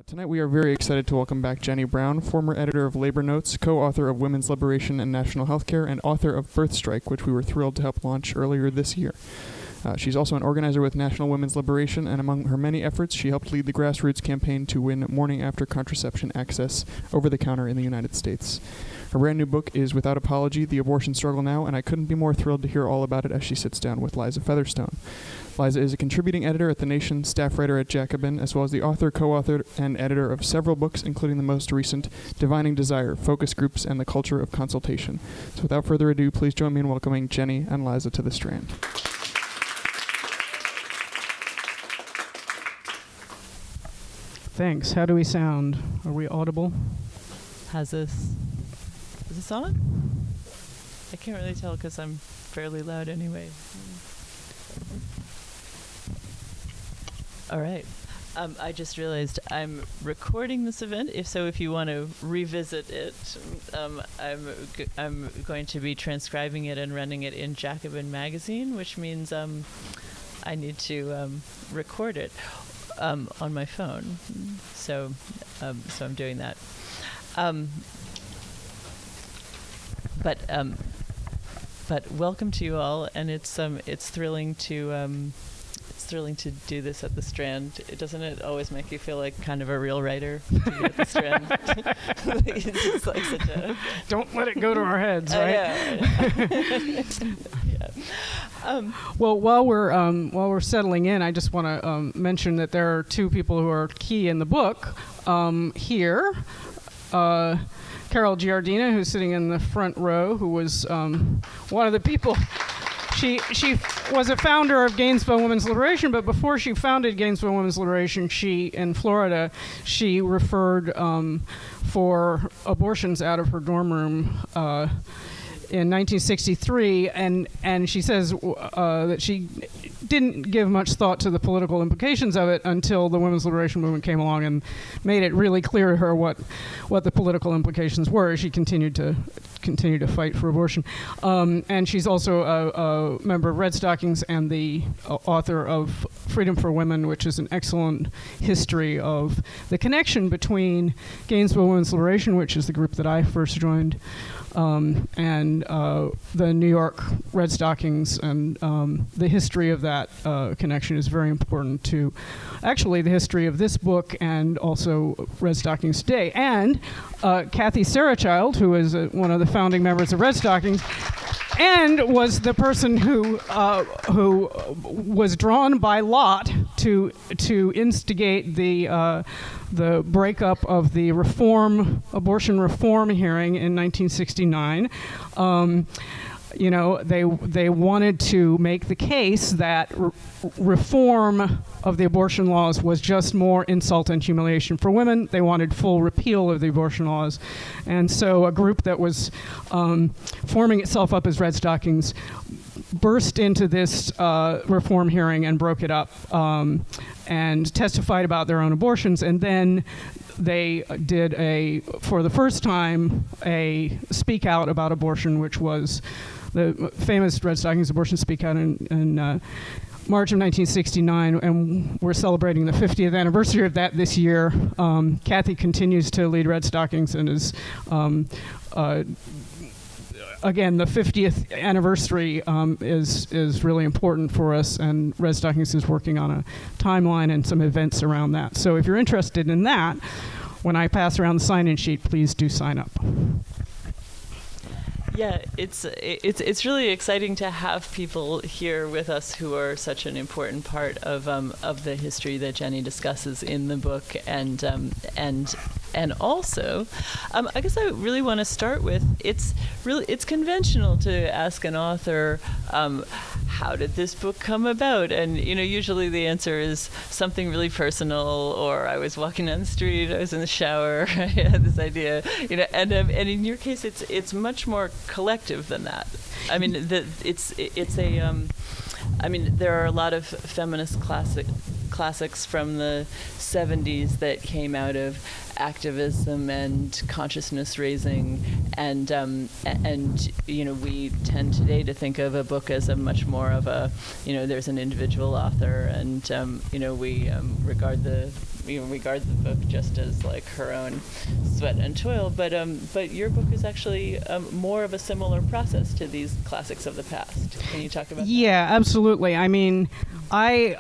Tonight we are very excited to welcome back Jenny Brown, former editor of Labor Notes, co-author of Women's Liberation and National Healthcare, and author of Birth Strike, which we were thrilled to help launch earlier this year. She's also an organizer with National Women's Liberation, and among her many efforts, she helped lead the grassroots campaign to win morning after contraception access over the counter in the United States. Her brand new book is Without Apology, The Abortion Struggle Now, and I couldn't be more thrilled to hear all about it as she sits down with Liza Featherstone. Liza is a contributing editor at The Nation, staff writer at Jacobin, as well as the author, co-author, and editor of several books, including the most recent, Divining Desire, Focus Groups, and the Culture of Consultation. So without further ado, please join me in welcoming Jenny and Liza to the Strand. Thanks. How do we sound? Are we audible? Is this on? I can't really tell because I'm fairly loud anyway. All right. I just realized I'm recording this event. If you want to revisit it, I'm going to be transcribing it and running it in Jacobin magazine, which means I need to record it on my phone. So I'm doing that. But welcome to you all, and it's thrilling to do this at the Strand. Doesn't it always make you feel like kind of a real writer to be at the Strand? It's like such a Don't let it go to our heads, right? Yeah. Well, while we're settling in, I just want to mention that there are two people who are key in the book here. Carol Giardina, who's sitting in the front row, who was one of the people. She was a founder of Gainesville Women's Liberation, but before she founded Gainesville Women's Liberation, in Florida, she referred for abortions out of her dorm room in 1963, and she says that she didn't give much thought to the political implications of it until the women's liberation movement came along and made it really clear to her what the political implications were. She continued to fight for abortion, and she's also a member of Redstockings and the author of Freedom for Women, which is an excellent history of the connection between Gainesville Women's Liberation, which is the group that I first joined, and the New York Redstockings, and the history of that connection is very important to actually the history of this book and also Redstockings today. And Kathy Sarachild, who is one of the founding members of Redstockings, and was the person who was drawn by lot to instigate the breakup of the abortion reform hearing in 1969. They wanted to make the case that reform of the abortion laws was just more insult and humiliation for women. They wanted full repeal of the abortion laws. And so a group that was forming itself up as Redstockings burst into this reform hearing and broke it up and testified about their own abortions. And then they did for the first time, a speak out about abortion, which was the famous Redstockings abortion speak out in March of 1969, and we're celebrating the 50th anniversary of that this year. Kathy continues to lead Redstockings and is, again, the 50th anniversary is really important for us, and Redstockings is working on a timeline and some events around that. So if you're interested in that, when I pass around the sign-in sheet, please do sign up. Yeah, it's really exciting to have people here with us who are such an important part of the history that Jenny discusses in the book, and also, I guess I really want to start with it's conventional to ask an author, how did this book come about? And usually the answer is something really personal, or I was walking down the street, I was in the shower, I had this idea, and in your case it's much more collective than that. I mean, there are a lot of feminist classics from the 70s that came out of activism and consciousness raising, and we tend today to think of a book as a much more of a, there's an individual author, and we regard the book just as like her own sweat and toil, but your book is actually more of a similar process to these classics of the past. Can you talk about that? Yeah, absolutely. I mean, I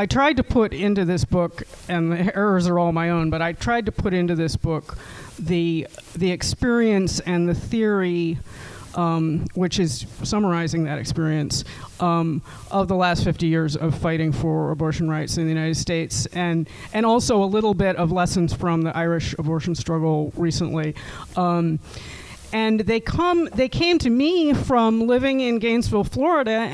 tried to put into this book, and the errors are all my own, but I tried to put into this book the experience and the theory, which is summarizing that experience, of the last 50 years of fighting for abortion rights in the United States, and also a little bit of lessons from the Irish abortion struggle recently. And they came to me from living in Gainesville, Florida,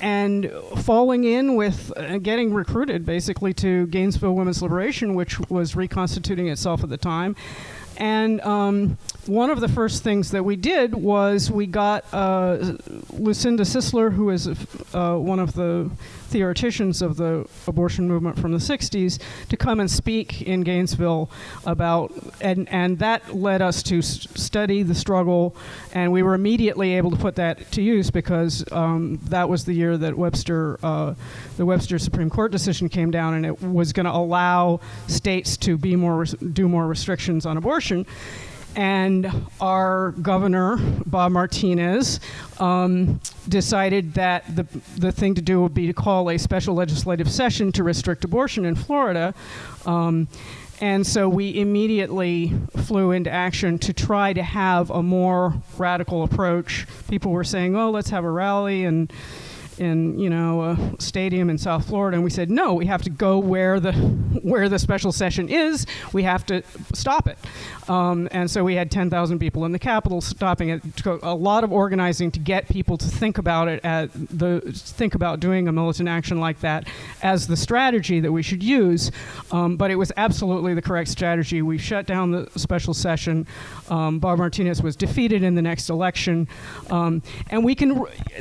and falling in with getting recruited basically to Gainesville Women's Liberation, which was reconstituting itself at the time. And one of the first things that we did was we got Lucinda Sisler, who is one of the theoreticians of the abortion movement from the 60s, to come and speak in Gainesville about, and that led us to study the struggle, and we were immediately able to put that to use because that was the year that the Webster Supreme Court decision came down, and it was going to allow states to do more restrictions on abortion. And our governor, Bob Martinez, decided that the thing to do would be to call a special legislative session to restrict abortion in Florida. And so we immediately flew into action to try to have a more radical approach. People were saying, oh, let's have a rally in a stadium in South Florida, and we said no, we have to go where the special session is. We have to stop it, and so we had 10,000 people in the Capitol stopping it. It took a lot of organizing to get people to think about it, think about doing a militant action like that as the strategy that we should use. But it was absolutely the correct strategy. We shut down the special session. Bob Martinez was defeated in the next election, and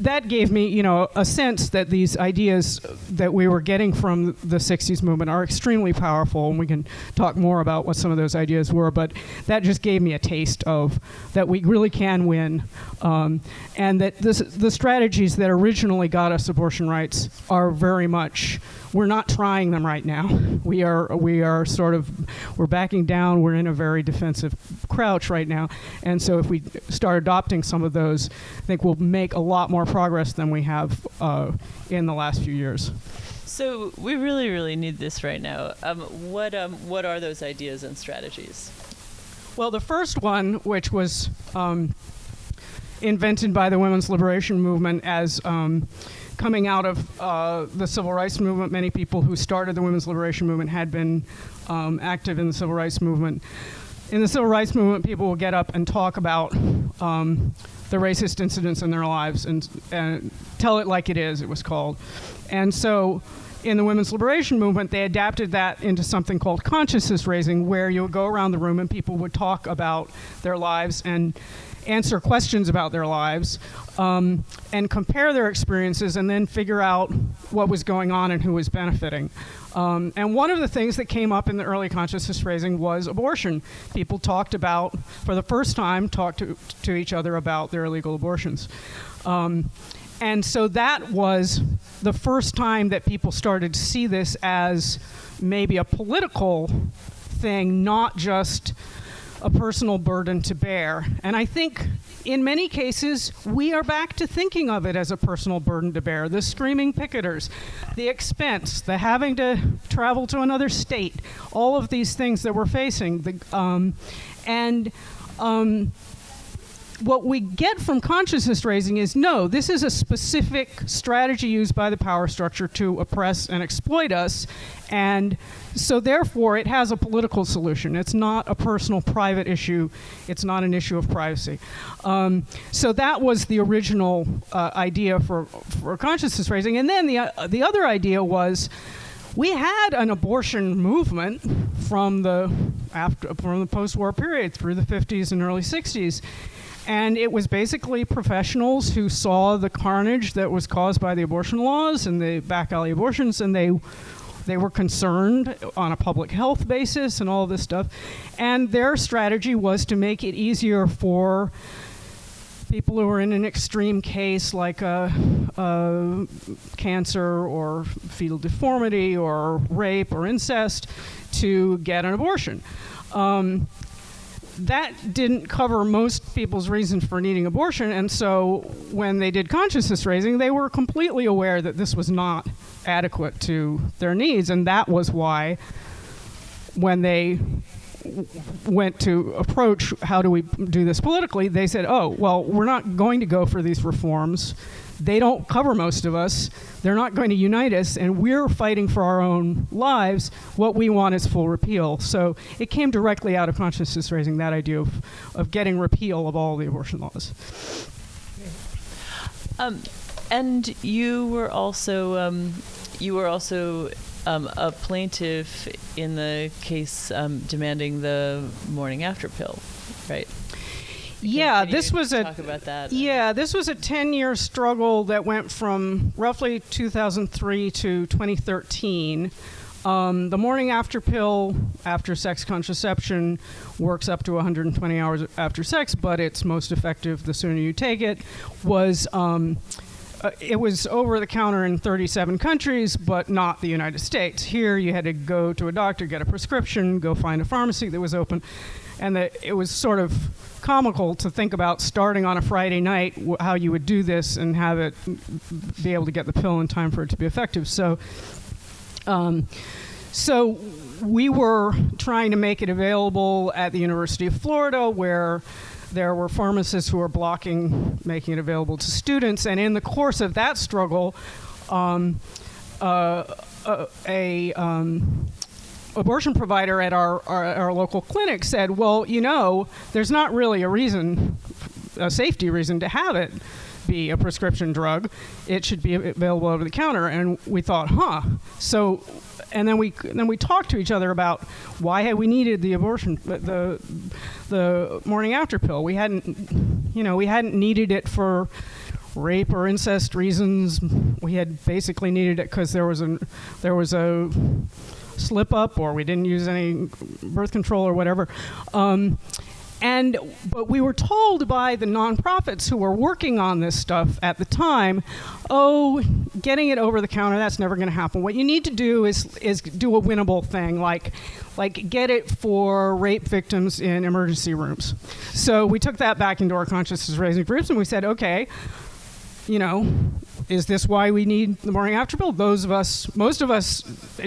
that gave me, a sense that these ideas that we were getting from the 60s movement are extremely powerful, and we can talk more about what some of those ideas were, but that just gave me a taste of that we really can win, and that the strategies that originally got us abortion rights are very much, we're not trying them right now. We are we're backing down. We're in a very defensive crouch right now. And so if we start adopting some of those, I think we'll make a lot more progress than we have in the last few years. So we really, really need this right now. What are those ideas and strategies? Well, the first one, which was invented by the women's liberation movement as coming out of the civil rights movement, many people who started the women's liberation movement had been active in the civil rights movement. In the civil rights movement, people will get up and talk about the racist incidents in their lives and tell it like it is, it was called. And so in the women's liberation movement, they adapted that into something called consciousness raising, where you would go around the room and people would talk about their lives and answer questions about their lives, and compare their experiences and then figure out what was going on and who was benefiting. And one of the things that came up in the early consciousness raising was abortion. People talked about, for the first time, talked to each other about their illegal abortions. And so that was the first time that people started to see this as maybe a political thing, not just a personal burden to bear. And I think in many cases, we are back to thinking of it as a personal burden to bear. The screaming picketers, the expense, the having to travel to another state, all of these things that we're facing. What we get from consciousness raising is, no, this is a specific strategy used by the power structure to oppress and exploit us, and so therefore it has a political solution. It's not a personal, private issue. It's not an issue of privacy. So that was the original idea for consciousness raising. And then the other idea was, we had an abortion movement from the post-war period through the 50s and early 60s. And it was basically professionals who saw the carnage that was caused by the abortion laws and the back alley abortions, and they were concerned on a public health basis and all this stuff. And their strategy was to make it easier for people who were in an extreme case like cancer or fetal deformity or rape or incest to get an abortion. That didn't cover most people's reasons for needing abortion, and so when they did consciousness raising, they were completely aware that this was not adequate to their needs, and that was why when they went to approach how do we do this politically, they said, oh, well, we're not going to go for these reforms. They don't cover most of us. They're not going to unite us, and we're fighting for our own lives. What we want is full repeal. So it came directly out of consciousness raising, that idea of getting repeal of all the abortion laws. And you were also a plaintiff in the case demanding the morning after pill, right? Yeah, Can this you was talk about that? Yeah, this was a 10-year struggle that went from roughly 2003 to 2013. The morning after pill, after sex contraception, works up to 120 hours after sex, but it's most effective the sooner you take it. It was over the counter in 37 countries, but not the United States. Here, you had to go to a doctor, get a prescription, go find a pharmacy that was open, and it was sort of comical to think about starting on a Friday night how you would do this and have it be able to get the pill in time for it to be effective. So we were trying to make it available at the University of Florida, where there were pharmacists who were blocking making it available to students. And in the course of that struggle, abortion provider at our local clinic said, well, there's not really a safety reason to have it be a prescription drug. It should be available over the counter. And we thought, So, and then we talked to each other about why had we needed the abortion, the morning after pill. We hadn't needed it for rape or incest reasons. We had basically needed it because there was a slip up, or we didn't use any birth control or whatever. But we were told by the nonprofits who were working on this stuff at the time, getting it over the counter, that's never going to happen. What you need to do is do a winnable thing, like get it for rape victims in emergency rooms. So we took that back into our consciousness raising groups, and we said, okay, is this why we need the morning after pill? Most of us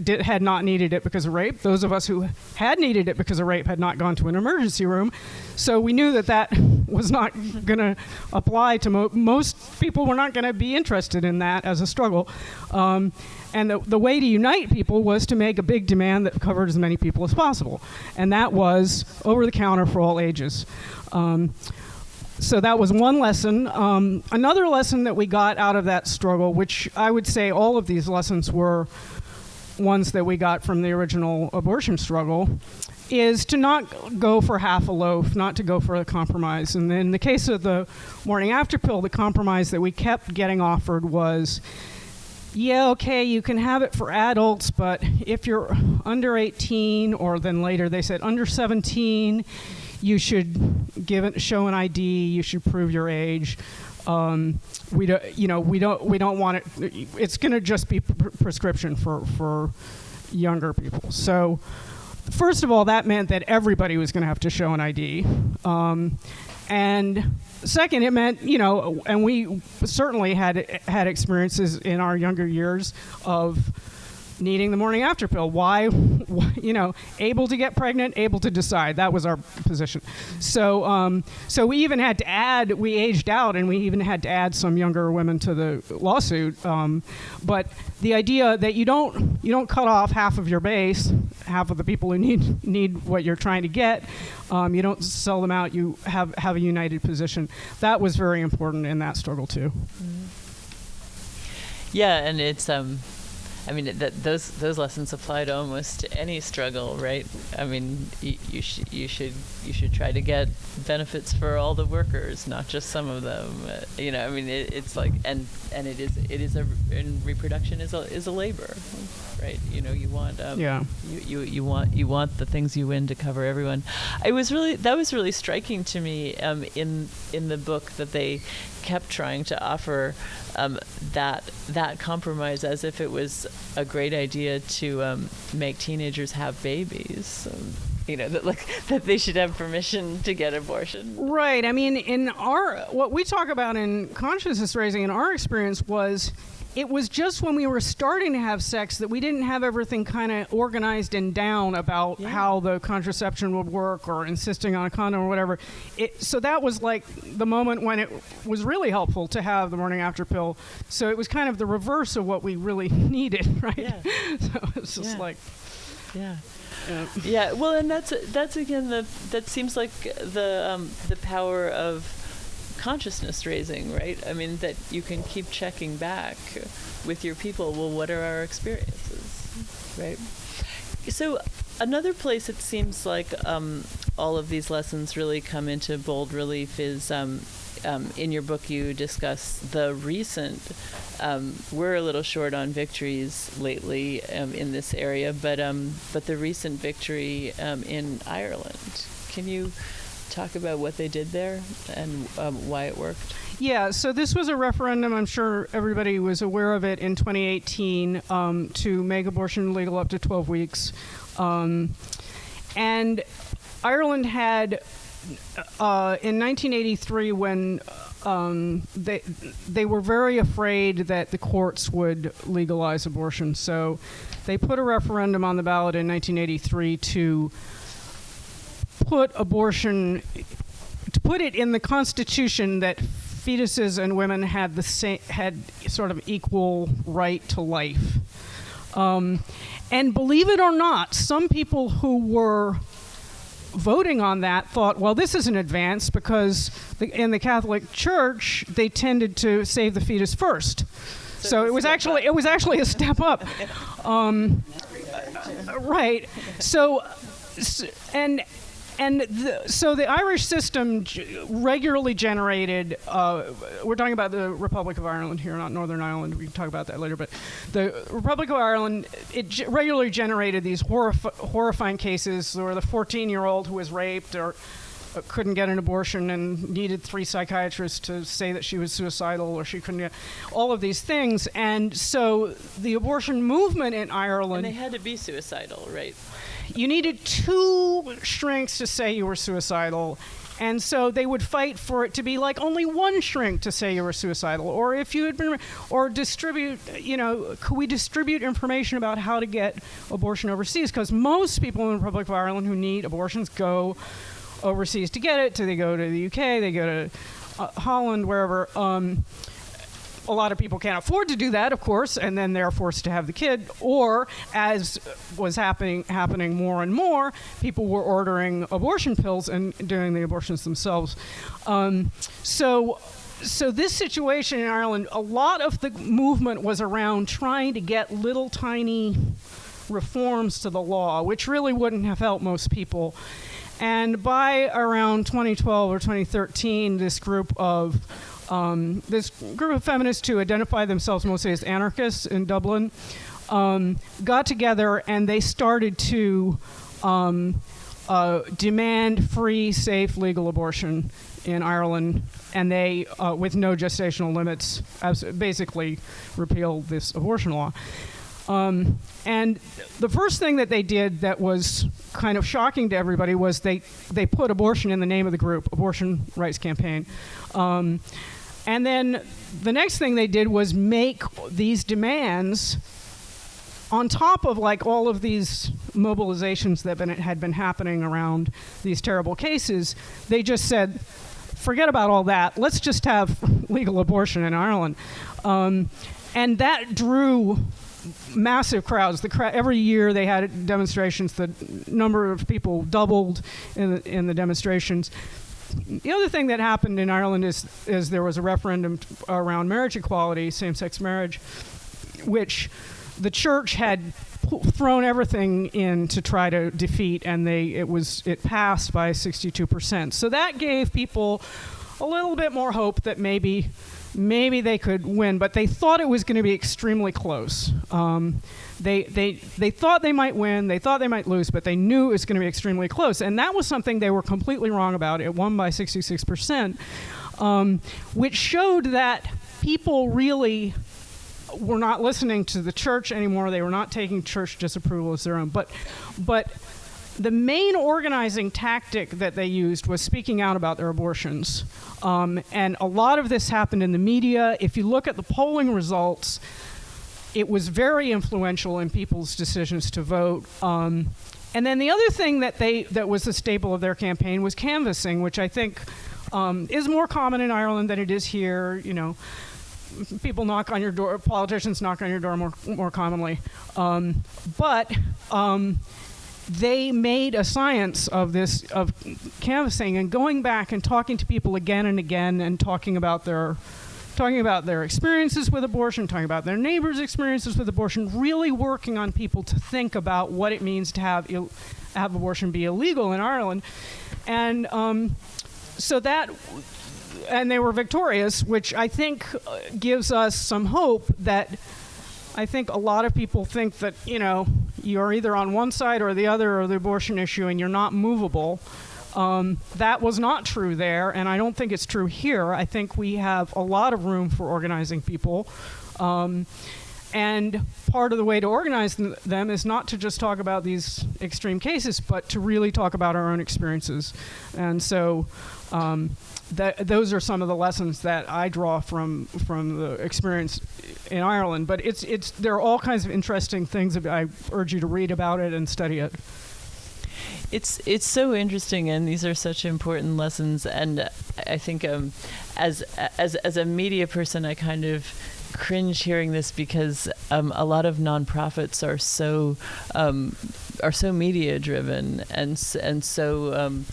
had not needed it because of rape. Those of us who had needed it because of rape had not gone to an emergency room. So we knew that was not going to apply to most people. Were not going to be interested in that as a struggle. And the way to unite people was to make a big demand that covered as many people as possible. And that was over the counter for all ages. So that was one lesson. Another lesson that we got out of that struggle, which I would say all of these lessons were ones that we got from the original abortion struggle, is to not go for half a loaf, not to go for a compromise. And in the case of the morning after pill, the compromise that we kept getting offered was, you can have it for adults, but if you're under 18, or then later they said under 17, you should show an ID. You should prove your age. We don't want it. It's going to just be prescription for younger people. So, first of all, that meant that everybody was going to have to show an ID. And second, it meant, and we certainly had experiences in our younger years of needing the morning after pill. Why, able to get pregnant, able to decide. That was our position. So we even had to we aged out, and we even had to add some younger women to the lawsuit. But the idea that you don't cut off half of your base, half of the people who need what you're trying to get, you don't sell them out, you have a united position. That was very important in that struggle too. Yeah, and it's I mean, those lessons apply to almost any struggle, right? I mean, you should try to get benefits for all the workers, not just some of them. You know, I mean, it's like, and and reproduction is a labor, right? You know, you want you want the things you win to cover everyone. That was really striking to me in the book, that they kept trying to offer that compromise as if it was a great idea to make teenagers have babies. You know, that they should have permission to get abortion. Right. I mean, what we talk about in consciousness raising in our experience was, it was just when we were starting to have sex that we didn't have everything kind of organized and down about how the contraception would work, or insisting on a condom or whatever. So that was like the moment when it was really helpful to have the morning after pill. So it was kind of the reverse of what we really needed, right? Yeah. So it's just like... Yeah. Yeah. Well, and that's again that seems like the power of consciousness raising, right? I mean, that you can keep checking back with your people. Well, what are our experiences, right? So another place it seems like all of these lessons really come into bold relief is in your book you discuss the recent, we're a little short on victories lately in this area, but the recent victory in Ireland. Can you talk about what they did there and why it worked? Yeah, so this was a referendum, I'm sure everybody was aware of it, in 2018 to make abortion legal up to 12 weeks. And Ireland had, in 1983, when they were very afraid that the courts would legalize abortion, so they put a referendum on the ballot in 1983 to put it in the Constitution that fetuses and women had sort of equal right to life. And believe it or not, some people who were voting on that thought, well, this is an advance, because in the Catholic Church they tended to save the fetus first. So it was actually a step up. Right. So the Irish system regularly generated, we're talking about the Republic of Ireland here, not Northern Ireland, we can talk about that later, but the Republic of Ireland, it regularly generated these horrifying cases where the 14-year-old who was raped or couldn't get an abortion and needed 3 psychiatrists to say that she was suicidal, or she couldn't get all of these things. And so the abortion movement in Ireland... And they had to be suicidal, right? You needed 2 shrings to say you were suicidal, and so they would fight for it to be like only 1 shrink to say you were suicidal, or if you had been, or distribute, could we distribute information about how to get abortion overseas? Because most people in the Republic of Ireland who need abortions go overseas to get it. They go to the UK, they go to Holland, wherever. A lot of people can't afford to do that, of course, and then they're forced to have the kid. Or, as was happening more and more, people were ordering abortion pills and doing the abortions themselves. So this situation in Ireland, a lot of the movement was around trying to get little tiny reforms to the law, which really wouldn't have helped most people. And by around 2012 or 2013, this group of feminists who identify themselves mostly as anarchists in Dublin got together, and they started to demand free, safe, legal abortion in Ireland, and they, with no gestational limits, basically repealed this abortion law. And the first thing that they did that was kind of shocking to everybody was they put abortion in the name of the group, Abortion Rights Campaign. And then the next thing they did was make these demands on top of like all of these mobilizations that had been happening around these terrible cases. They just said, forget about all that. Let's just have legal abortion in Ireland. And that drew massive crowds. Every year they had demonstrations. The number of people doubled in the demonstrations. The other thing that happened in Ireland is there was a referendum around marriage equality, same-sex marriage, which the church had thrown everything in to try to defeat, and it passed by 62%. So that gave people a little bit more hope that maybe they could win, but they thought it was going to be extremely close. They thought they might win, they thought they might lose, but they knew it was going to be extremely close. And that was something they were completely wrong about. It won by 66%, which showed that people really were not listening to the church anymore. They were not taking church disapproval as their own. But the main organizing tactic that they used was speaking out about their abortions. And a lot of this happened in the media. If you look at the polling results, it was very influential in people's decisions to vote. And then the other thing that was the staple of their campaign was canvassing, which I think is more common in Ireland than it is here. You know, people knock on your door, politicians knock on your door more commonly. But they made a science of canvassing and going back and talking to people again and again and talking about their experiences with abortion, talking about their neighbors' experiences with abortion, really working on people to think about what it means to have abortion be illegal in Ireland. And and they were victorious, which I think gives us some hope that I think a lot of people think that, you know, you're either on one side or the other of the abortion issue and you're not movable. That was not true there, and I don't think it's true here. I think we have a lot of room for organizing people. And part of the way to organize them is not to just talk about these extreme cases, but to really talk about our own experiences. And so those are some of the lessons that I draw from the experience in Ireland. But there are all kinds of interesting things. I urge you to read about it and study it. It's so interesting, and these are such important lessons. And I think as a media person, I kind of cringe hearing this because a lot of nonprofits are so media driven, and so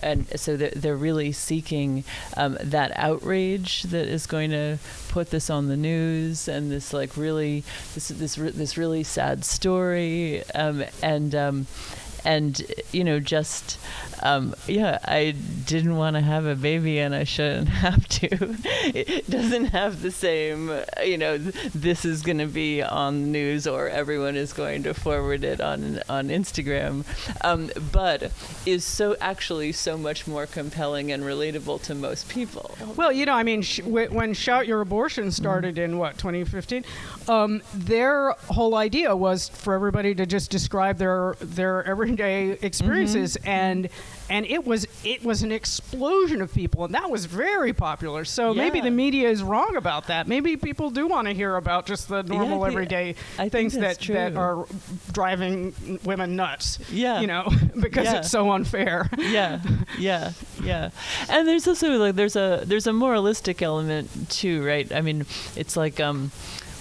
they're really seeking that outrage that is going to put this on the news, and this like really this really sad story, and you know, just I didn't want to have a baby and I shouldn't have to. It doesn't have the same, you know, this is going to be on the news or everyone is going to forward it on Instagram, but is actually so much more compelling and relatable to most people. Well, you know, I mean, when Shout Your Abortion started in 2015, their whole idea was for everybody to just describe their everyday experiences, and it was an explosion of people, and that was very popular. So maybe the media is wrong about that. Maybe people do want to hear about just the normal everyday things that are driving women nuts. Yeah, you know, because it's so unfair. Yeah. And there's also there's a moralistic element too, right? I mean, it's like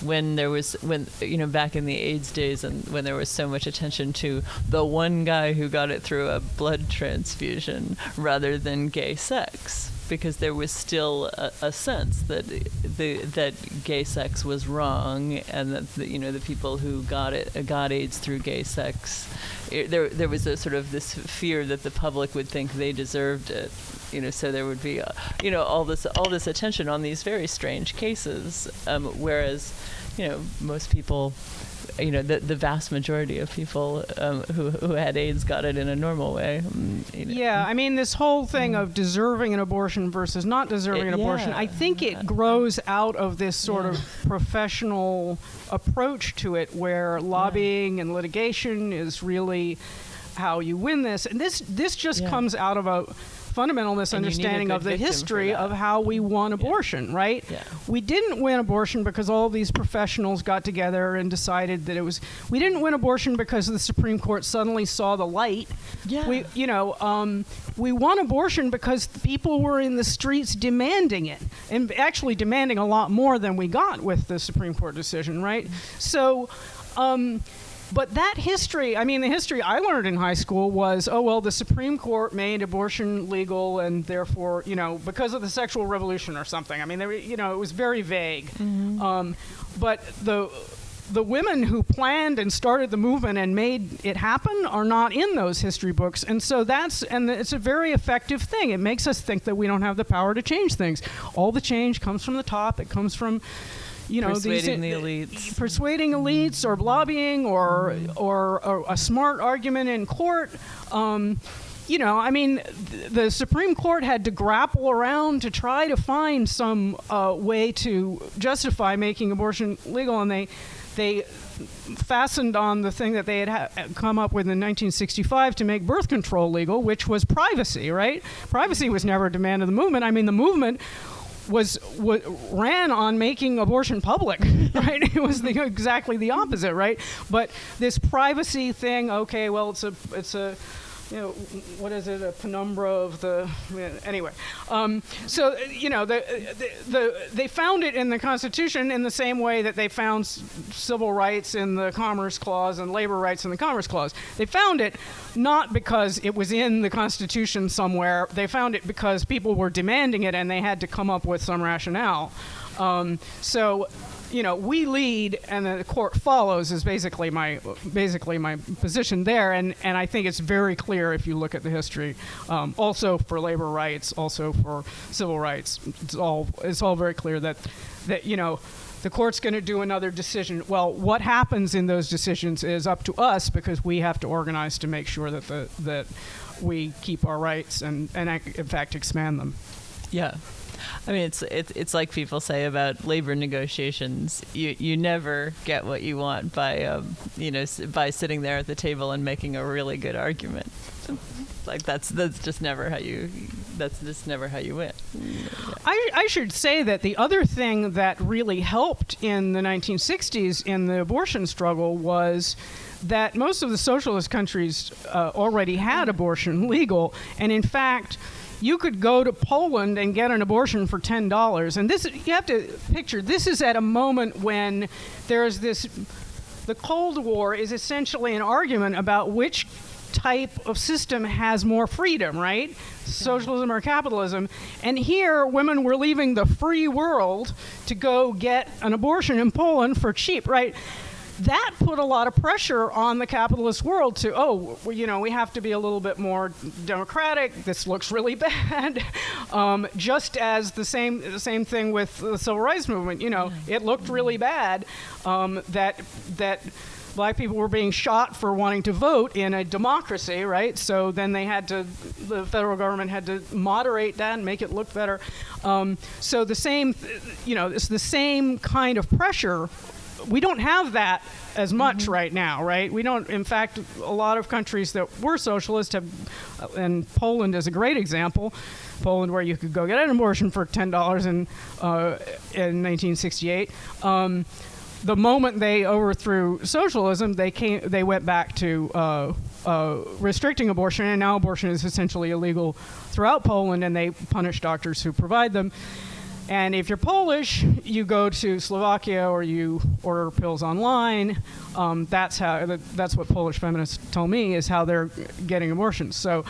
when you know, back in the AIDS days, and when there was so much attention to the one guy who got it through a blood transfusion rather than gay sex, because there was still a sense that that gay sex was wrong, and that the people who got AIDS through gay sex, there was a sort of this fear that the public would think they deserved it. You know, so there would be, all this attention on these very strange cases, whereas, most people, the vast majority of people who had AIDS got it in a normal way. Yeah, I mean, this whole thing of deserving an abortion versus not deserving an abortion, I think it grows out of this sort of professional approach to it, where lobbying and litigation is really how you win this. And this just comes out of a fundamental misunderstanding of the history of how we won abortion, right? Yeah. We didn't win abortion because all these professionals got together and decided that it was. We didn't win abortion because the Supreme Court suddenly saw the light. Yeah. We won abortion because people were in the streets demanding it, and actually demanding a lot more than we got with the Supreme Court decision, right? So. But that history, I mean, the history I learned in high school was, the Supreme Court made abortion legal, and therefore, because of the sexual revolution or something. I mean, it was very vague. Mm-hmm. But the women who planned and started the movement and made it happen are not in those history books. And so it's a very effective thing. It makes us think that we don't have the power to change things. All the change comes from the top. It comes from, persuading the elites. Persuading elites, or lobbying, or a smart argument in court. The Supreme Court had to grapple around to try to find some way to justify making abortion legal, and they fastened on the thing that they had come up with in 1965 to make birth control legal, which was privacy, right? Privacy was never a demand of the movement. I mean, the movement ran on making abortion public, right? It was exactly the opposite, right? But this privacy thing, okay, well, it's a what is it? A penumbra of the anyway. They found it in the Constitution in the same way that they found civil rights in the Commerce Clause and labor rights in the Commerce Clause. They found it not because it was in the Constitution somewhere. They found it because people were demanding it, and they had to come up with some rationale. We lead and the court follows is basically my position there, and I think it's very clear if you look at the history, also for labor rights, also for civil rights. It's all very clear that the court's going to do another decision. Well, what happens in those decisions is up to us, because we have to organize to make sure that we keep our rights and in fact expand them. Yeah. I mean, it's like people say about labor negotiations. You never get what you want by sitting there at the table and making a really good argument. Like that's just never how you win. I should say that the other thing that really helped in the 1960s in the abortion struggle was that most of the socialist countries already had abortion legal, and in fact, you could go to Poland and get an abortion for $10. And you have to picture, this is at a moment when there's the Cold War is essentially an argument about which type of system has more freedom, right? Socialism or capitalism. And here, women were leaving the free world to go get an abortion in Poland for cheap, right? That put a lot of pressure on the capitalist world to, we have to be a little bit more democratic. This looks really bad. Just as the same thing with the civil rights movement. It looked really bad that black people were being shot for wanting to vote in a democracy, right? So then the federal government had to moderate that and make it look better. So it's the same kind of pressure. We don't have that as much right now, right? We don't. In fact, a lot of countries that were socialist have, and Poland is a great example. Poland, where you could go get an abortion for $10 in 1968. The moment they overthrew socialism, they went back to restricting abortion, and now abortion is essentially illegal throughout Poland, and they punish doctors who provide them. And if you're Polish, you go to Slovakia or you order pills online. That's what Polish feminists tell me is how they're getting abortions. So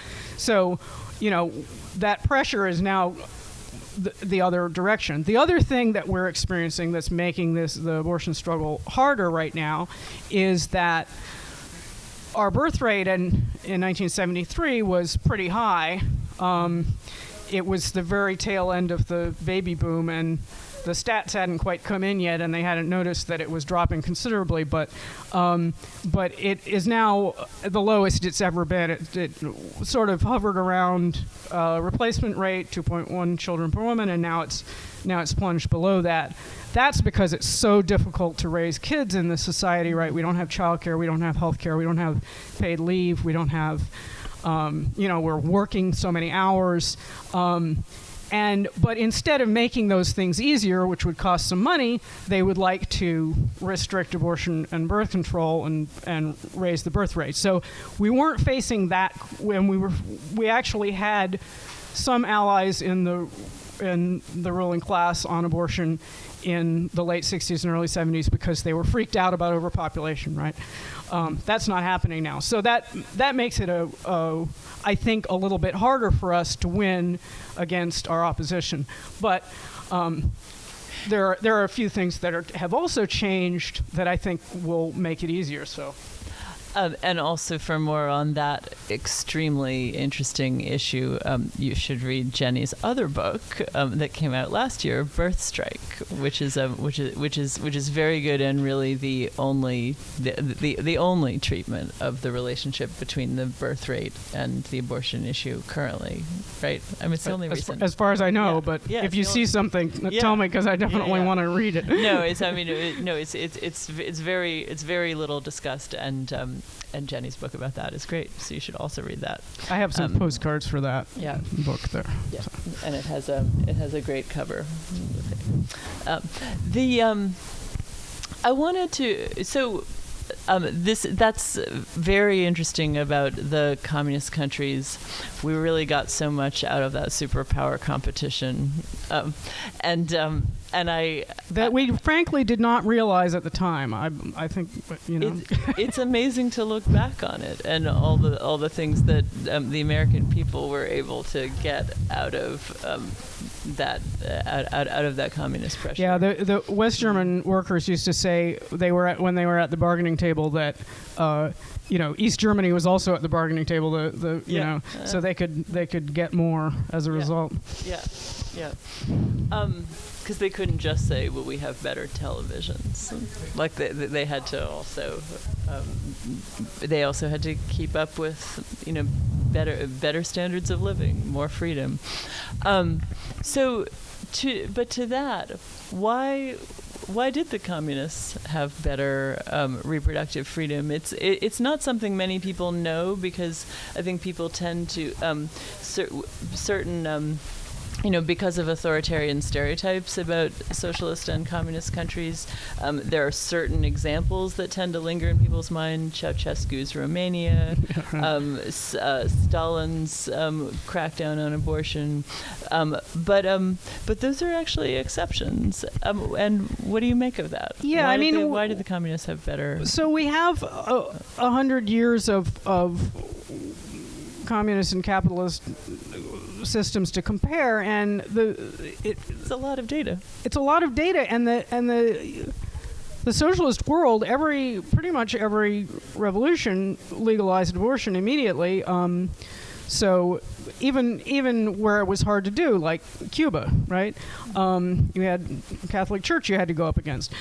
that pressure is now the other direction. The other thing that we're experiencing that's making the abortion struggle harder right now is that our birth rate in 1973 was pretty high. It was the very tail end of the baby boom, and the stats hadn't quite come in yet, and they hadn't noticed that it was dropping considerably. But it is now the lowest it's ever been. It sort of hovered around replacement rate 2.1 children per woman, and now it's plunged below that. That's because it's so difficult to raise kids in this society, right? We don't have childcare, we don't have health care, we don't have paid leave, we don't have. We're working so many hours. But instead of making those things easier, which would cost some money, they would like to restrict abortion and birth control and raise the birth rate. So we weren't facing that when we actually had some allies in the ruling class on abortion in the late 60s and early 70s because they were freaked out about overpopulation, right? That's not happening now. So that makes it, I think, a little bit harder for us to win against our opposition. But there are a few things that have also changed that I think will make it easier. So. And also, for more on that extremely interesting issue, you should read Jenny's other book that came out last year, Birth Strike, which is very good and really the only treatment of the relationship between the birth rate and the abortion issue currently. Right? I mean, it's the only recent. As far as I know, but if you see something, tell me, because I definitely want to read it. No, it's very little discussed, and Jenny's book about that is great, so you should also read that. I have some postcards for that book there. Yeah, so. And it has a great cover. I wanted to that's very interesting about the communist countries. We really got so much out of that superpower competition, and we frankly did not realize at the time. I think, it's amazing to look back on it and all the things that the American people were able to get out of that communist pressure. Yeah, the West German workers used to say when they were at the bargaining table that East Germany was also at the bargaining table. So they could get more as a result. Yeah. Because they couldn't just say, well, we have better televisions. Like they had to also, they also had to keep up with, better standards of living, more freedom. To that, why did the communists have better reproductive freedom? It's not something many people know, because I think people tend to certain. Because of authoritarian stereotypes about socialist and communist countries, there are certain examples that tend to linger in people's mind. Ceausescu's Romania, Stalin's crackdown on abortion, but those are actually exceptions. And what do you make of that? Yeah, why did the communists have better? So we have 100 years of communist and capitalist systems to compare, and it's a lot of data. It's a lot of data, and the socialist world, pretty much every revolution legalized abortion immediately. So even where it was hard to do, like Cuba, right? You had Catholic Church you had to go up against.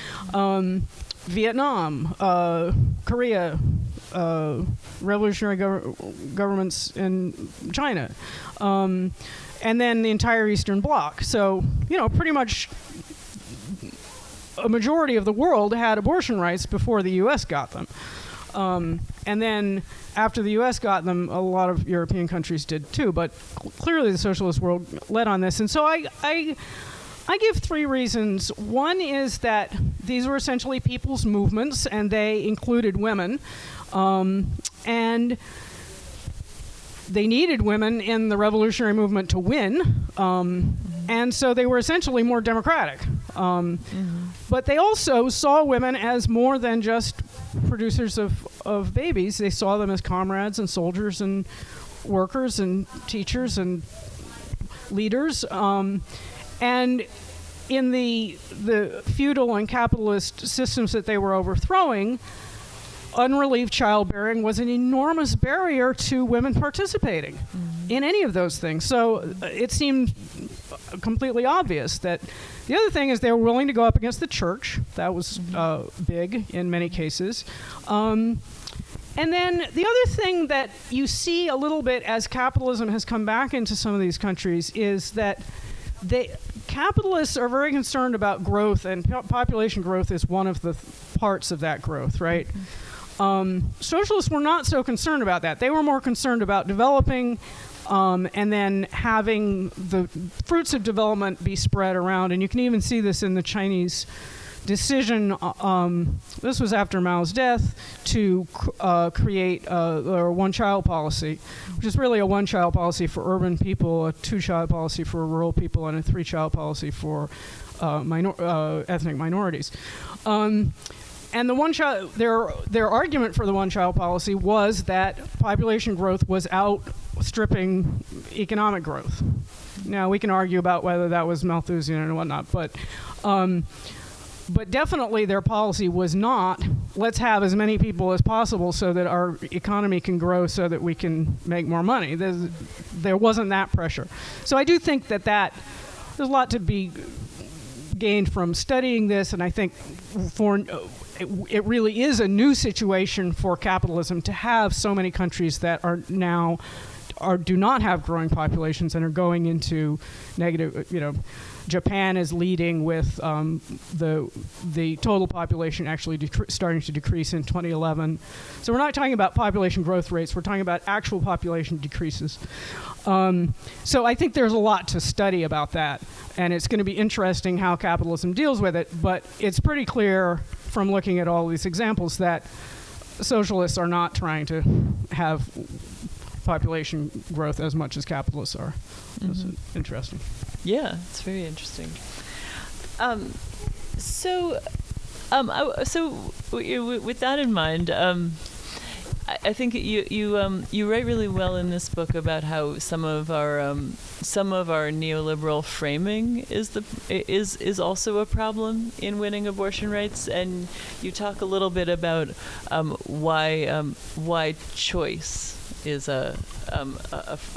Vietnam, Korea, revolutionary governments in China, and then the entire Eastern Bloc. So, pretty much a majority of the world had abortion rights before the U.S. got them. And then after the U.S. got them, a lot of European countries did too. But clearly the socialist world led on this. And so I give three reasons. One is that these were essentially people's movements, and they included women. And they needed women in the revolutionary movement to win. And so they were essentially more democratic. But they also saw women as more than just producers of babies. They saw them as comrades and soldiers and workers and teachers and leaders. And in the feudal and capitalist systems that they were overthrowing, unrelieved childbearing was an enormous barrier to women participating in any of those things. So it seemed completely obvious that the other thing is they were willing to go up against the church. That was big in many cases. And then the other thing that you see a little bit as capitalism has come back into some of these countries is that capitalists are very concerned about growth, and population growth is one of the parts of that growth, right? Socialists were not so concerned about that. They were more concerned about developing and then having the fruits of development be spread around. And you can even see this in the Chinese decision, this was after Mao's death, to create a one-child policy, which is really a one-child policy for urban people, a two-child policy for rural people, and a three-child policy for ethnic minorities. And the one-child, their argument for the one-child policy was that population growth was stripping economic growth. Now, we can argue about whether that was Malthusian and whatnot, but definitely their policy was not, let's have as many people as possible so that our economy can grow so that we can make more money. There wasn't that pressure. So I do think that there's a lot to be gained from studying this, and I think it really is a new situation for capitalism to have so many countries that are now do not have growing populations and are going into negative, Japan is leading with the total population actually starting to decrease in 2011. So we're not talking about population growth rates, we're talking about actual population decreases. So I think there's a lot to study about that, and it's going to be interesting how capitalism deals with it, but it's pretty clear from looking at all these examples that socialists are not trying to have population growth as much as capitalists are. That's interesting. Yeah, it's very interesting. So with that in mind, I think you write really well in this book about how some of our neoliberal framing is also a problem in winning abortion rights, and you talk a little bit about why choice is a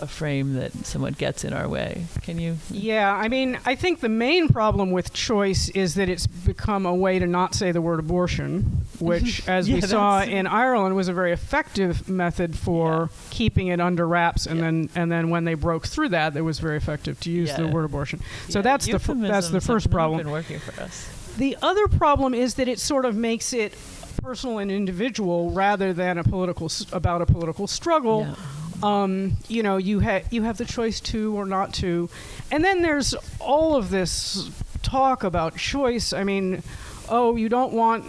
frame that somewhat gets in our way. Can you? Yeah, I mean, I think the main problem with choice is that it's become a way to not say the word abortion, which, as we saw in Ireland, was a very effective method for keeping it under wraps, and then when they broke through that, it was very effective to use the word abortion. So that's the first problem. Been working for us. The other problem is that it sort of makes it personal and individual rather than about a political struggle. Yeah. You have the choice to or not to, and then there's all of this talk about choice. I mean, you don't want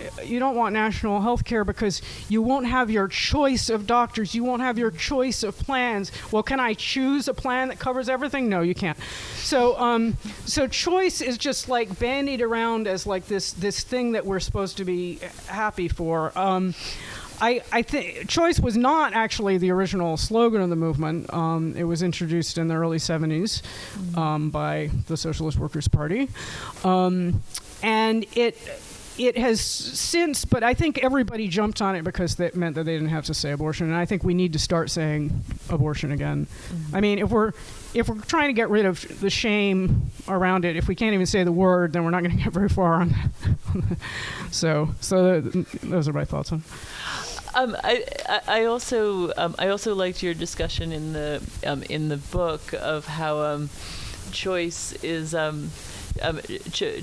national health care because you won't have your choice of doctors, you won't have your choice of plans. Well, can I choose a plan that covers everything? No, you can't. So choice is just like bandied around as like this thing that we're supposed to be happy for. I think choice was not actually the original slogan of the movement. It was introduced in the early 70s by the Socialist Workers' Party. And it has since, but I think everybody jumped on it because that meant that they didn't have to say abortion, and I think we need to start saying abortion again. I mean, if we're trying to get rid of the shame around it, if we can't even say the word, then we're not going to get very far on that. So those are my thoughts on it. I also liked your discussion in the book of how choice is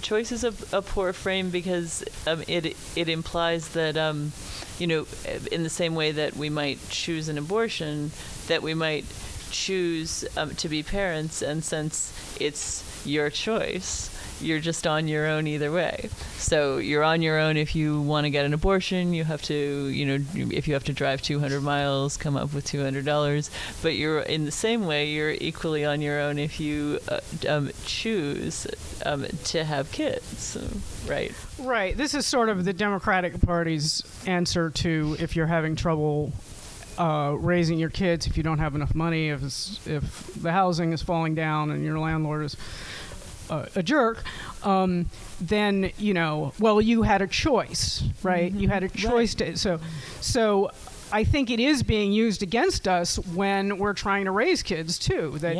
choice is a poor frame because it implies that in the same way that we might choose an abortion, that we might choose to be parents, and since it's your choice, you're just on your own either way. So you're on your own if you want to get an abortion. You have to, if you have to drive 200 miles, come up with $200. But you're in the same way, you're equally on your own if you choose to have kids, right? Right. This is sort of the Democratic Party's answer to if you're having trouble raising your kids, if you don't have enough money, if the housing is falling down and your landlord is a jerk, then you had a choice, right? You had a choice to. So I think it is being used against us when we're trying to raise kids too. That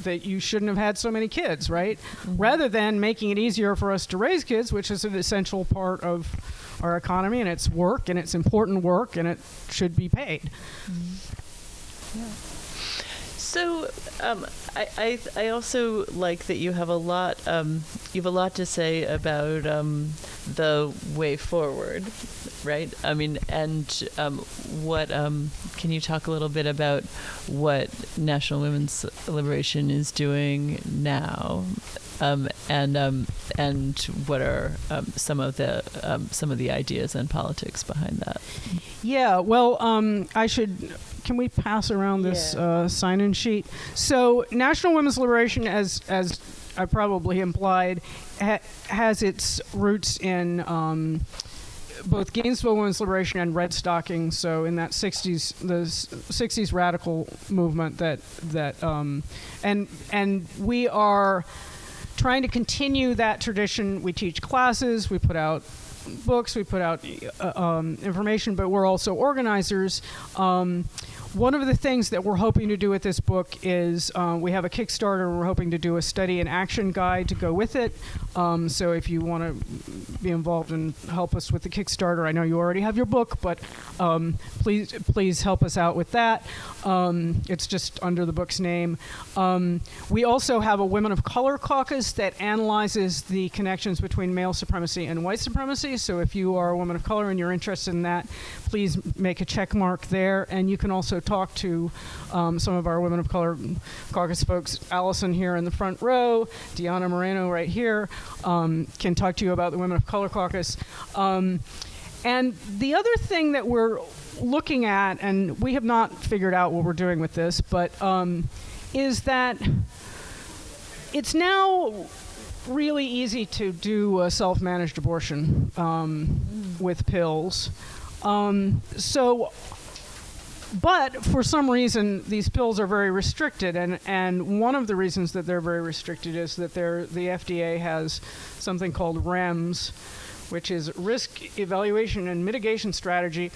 that you shouldn't have had so many kids, right? Rather than making it easier for us to raise kids, which is an essential part of our economy, and it's work, and it's important work, and it should be paid. Yeah. So I also like that you have a lot to say about the way forward, right? I mean, and what can you talk a little bit about what National Women's Liberation is doing now, and what are some of the ideas and politics behind that? Yeah, well, can we pass around this sign-in sheet? So National Women's Liberation, as I probably implied, has its roots in both Gainesville Women's Liberation and Redstockings. So in that the 60s radical movement and we are trying to continue that tradition. We teach classes, we put out books, we put out information, but we're also organizers. One of the things that we're hoping to do with this book is we have a Kickstarter, and we're hoping to do a study and action guide to go with it. So if you want to be involved and help us with the Kickstarter, I know you already have your book, but please help us out with that. It's just under the book's name. We also have a Women of Color caucus that analyzes the connections between male supremacy and white supremacy. So if you are a woman of color and you're interested in that, please make a check mark there. And you can also talk to some of our Women of Color caucus folks. Allison here in the front row, Deanna Moreno right here, can talk to you about the Women of Color caucus. And the other thing that we're looking at, and we have not figured out what we're doing with this, but is that it's now really easy to do a self-managed abortion with pills. But for some reason, these pills are very restricted, and one of the reasons that they're very restricted is that the FDA has something called REMS, which is Risk Evaluation and Mitigation Strategy,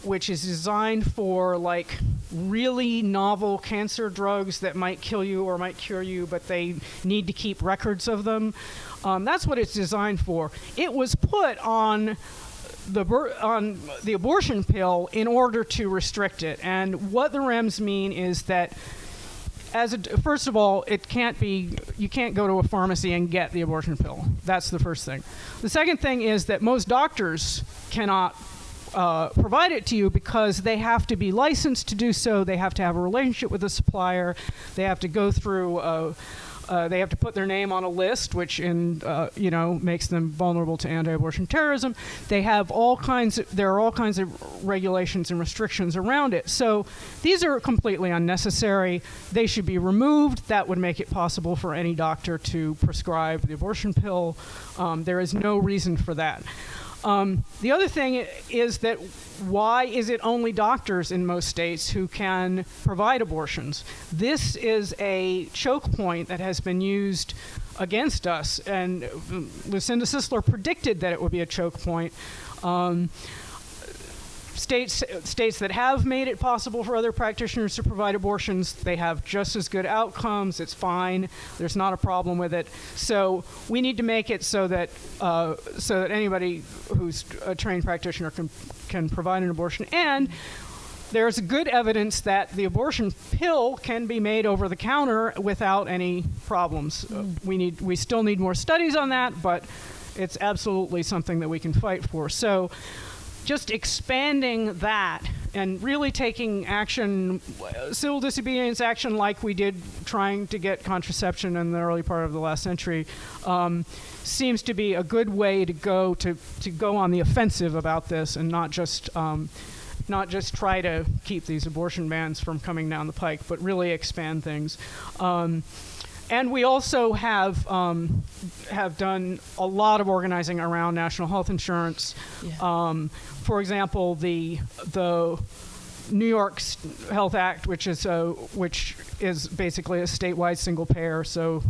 which is designed for like really novel cancer drugs that might kill you or might cure you, but they need to keep records of them. That's what it's designed for. It was put on the abortion pill in order to restrict it. And what the REMS mean is that first of all, you can't go to a pharmacy and get the abortion pill. That's the first thing. The second thing is that most doctors cannot provide it to you because they have to be licensed to do so. They have to have a relationship with the supplier. They have to go through they have to put their name on a list, which makes them vulnerable to anti-abortion terrorism. There are all kinds of regulations and restrictions around it. So these are completely unnecessary. They should be removed. That would make it possible for any doctor to prescribe the abortion pill. There is no reason for that. The other thing is that why is it only doctors in most states who can provide abortions? This is a choke point that has been used against us, and Lucinda Sisler predicted that it would be a choke point. States that have made it possible for other practitioners to provide abortions, they have just as good outcomes. It's fine. There's not a problem with it. So we need to make it so that anybody who's a trained practitioner can provide an abortion. And there's good evidence that the abortion pill can be made over the counter without any problems. We still need more studies on that, but it's absolutely something that we can fight for. So just expanding that and really taking action, civil disobedience action like we did trying to get contraception in the early part of the last century, seems to be a good way to go on the offensive about this and not just try to keep these abortion bans from coming down the pike, but really expand things. And we also have done a lot of organizing around national health insurance. Yeah. For example, the New York Health Act, which is basically a statewide single payer, so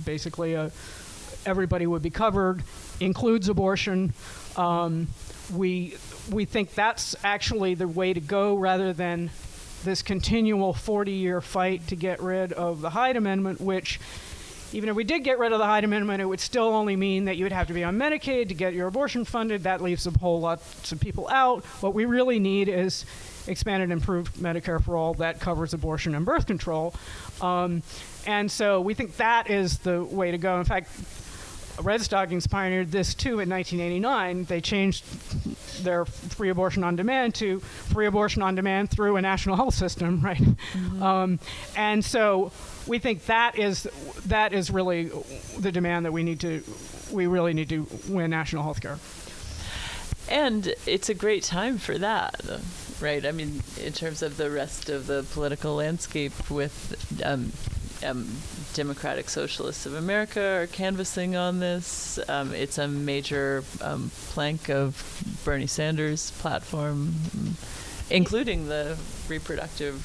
basically everybody would be covered, includes abortion. We think that's actually the way to go rather than this continual 40-year fight to get rid of the Hyde Amendment, which, even if we did get rid of the Hyde Amendment, it would still only mean that you would have to be on Medicaid to get your abortion funded. That leaves a whole lot of people out. What we really need is expanded and improved Medicare for all that covers abortion and birth control. And so we think that is the way to go. In fact, Redstockings pioneered this too in 1989. They changed their free abortion on demand to free abortion on demand through a national health system, right? Mm-hmm. And so we think that is really the demand that we really need to win national health care. And it's a great time for that, right? I mean, in terms of the rest of the political landscape with Democratic Socialists of America are canvassing on this. It's a major plank of Bernie Sanders' platform, including the reproductive